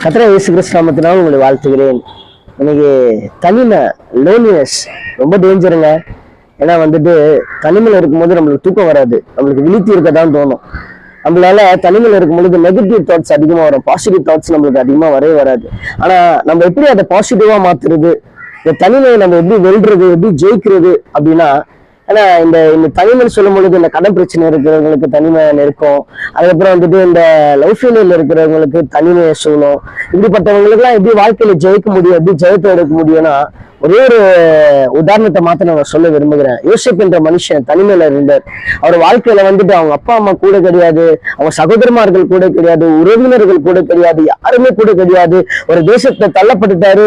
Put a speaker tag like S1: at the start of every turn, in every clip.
S1: கர்த்தர் இயேசு கிறிஸ்து நாமத்தினால் உங்களை வாழ்த்துகிறேன். இன்னைக்கு தனிமை லோன்லினஸ் ரொம்ப டேஞ்சருங்க. ஏன்னா தனிமையில் இருக்கும்போது நம்மளுக்கு தூக்கம் வராது, நம்மளுக்கு விழித்து இருக்க தான் தோணும். நம்மளால தனிமையில் இருக்கும்பொழுது நெகட்டிவ் தாட்ஸ் அதிகமாக வரும், பாசிட்டிவ் தாட்ஸ் நம்மளுக்கு அதிகமாக வரவே வராது. ஆனா நம்ம எப்படி அதை பாசிட்டிவா மாத்துறது, இந்த தனிமையை நம்ம எப்படி வெல்றது, எப்படி ஜெயிக்கிறது அப்படின்னா, ஏன்னா இந்த தனிமைன்னு சொல்லும் பொழுது இந்த கடன் பிரச்சனை இருக்கிறவங்களுக்கு தனிமை இருக்கும். அதுக்கப்புறம் இந்த லவ் ஃபெயிலியர்ல இருக்கிறவங்களுக்கு தனிமையை சொல்லணும். இப்படிப்பட்டவங்களுக்கு எல்லாம் எப்படி வாழ்க்கையில ஜெயிக்க முடியும், எப்படி ஜெயத்தை எடுக்க முடியும்னா, ஒரே ஒரு உதாரணத்தை மாத்திரம் நான் சொல்ல விரும்புகிறேன். யோசேப் என்ற மனுஷன் தனிமையில இருந்தார். அவர் வாழ்க்கையில அவங்க அப்பா அம்மா கூட கிடையாது, அவங்க சகோதரமார்கள் கூட கிடையாது, உறவினர்கள் கூட கிடையாது, யாருமே கூட கிடையாது. ஒரு தேசத்தை தள்ளப்பட்டுட்டாரு,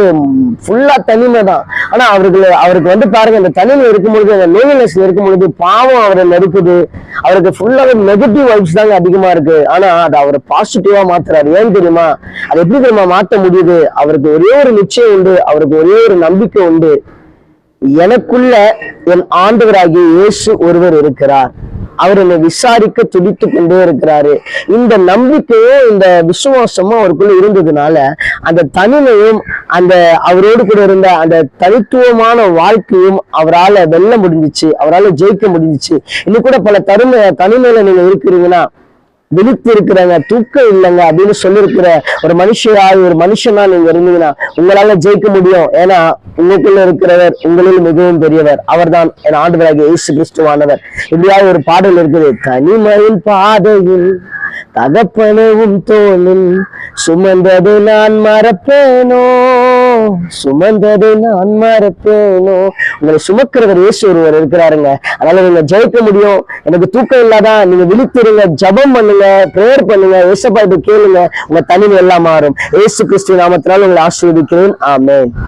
S1: ஃபுல்லா தனிமை தான். ஆனா அவருக்கு பாருங்க, இந்த தனிமை இருக்கும்பொழுது, அந்த லோன்லினஸ்ல இருக்கும்பொழுது பாவம் அவரை நெருக்குது. அவருக்கு ஃபுல்லாவே நெகட்டிவ் வைப்ஸ் தாங்க அதிகமா இருக்கு. ஆனா அதை அவர் பாசிட்டிவா மாத்துறாரு. ஏன் தெரியுமா? அது எப்படி தெரியுமா மாற்ற முடியுது? அவருக்கு ஒரே ஒரு நிச்சயம் உண்டு, அவருக்கு ஒரே ஒரு நம்பிக்கை உண்டு. எனக்குள்ள என் ஆண்டவராகிய இயேசு ஒருவர் இருக்கிறார், அவர் என்னை விசாரிக்க துடித்து கொண்டே இருக்கிறாரு. இந்த நம்பிக்கையும் இந்த விசுவாசமும் அவருக்குள்ள இருந்ததுனால அந்த தனிமையும் அந்த அவரோடு கூட இருந்த அந்த தனித்துவமான வாழ்க்கையும் அவரால் வெல்ல முடிஞ்சிச்சு, அவரால் ஜெயிக்க முடிஞ்சிச்சு. இன்னும் கூட பல தனிமையில நீங்க இருக்கிறீங்கன்னா, விழித்து இருக்கிறாங்க, தூக்கம் இல்லைங்க அப்படின்னு சொல்லியிருக்கிற ஒரு மனுஷனா நீங்க இருந்தீங்கன்னா உங்களால ஜெயிக்க முடியும். ஏன்னா உங்களுக்குள்ள இருக்கிறவர் உங்களில் மிகவும் பெரியவர், அவர்தான் என் ஆண்டவராகிய இயேசு கிறிஸ்துவானவர். இப்படியாக ஒரு பாடல் இருக்குது. தனிமையின் பாதையில் தகப்பனவும் தோளில் சுமந்ததை நான் மறப்பேனோ, சுமந்ததை நான் மறப்பேனோ. உங்களை சுமக்கிறவர் இயேசு ஒருவர் இருக்கிறாருங்க. அதனால நீங்க ஜெயிக்க முடியும். எனக்கு தூக்கம் இல்லாதான் நீங்க விழித்திருங்க, ஜபம் பண்ணுங்க, பிரேயர் பண்ணுங்க, இயேசுவை கேளுங்க, உங்க தனிமை எல்லாம் மாறும். இயேசு கிறிஸ்து நாமத்தினால் உங்களை ஆசீர்வதிக்கிறேன். ஆமென்.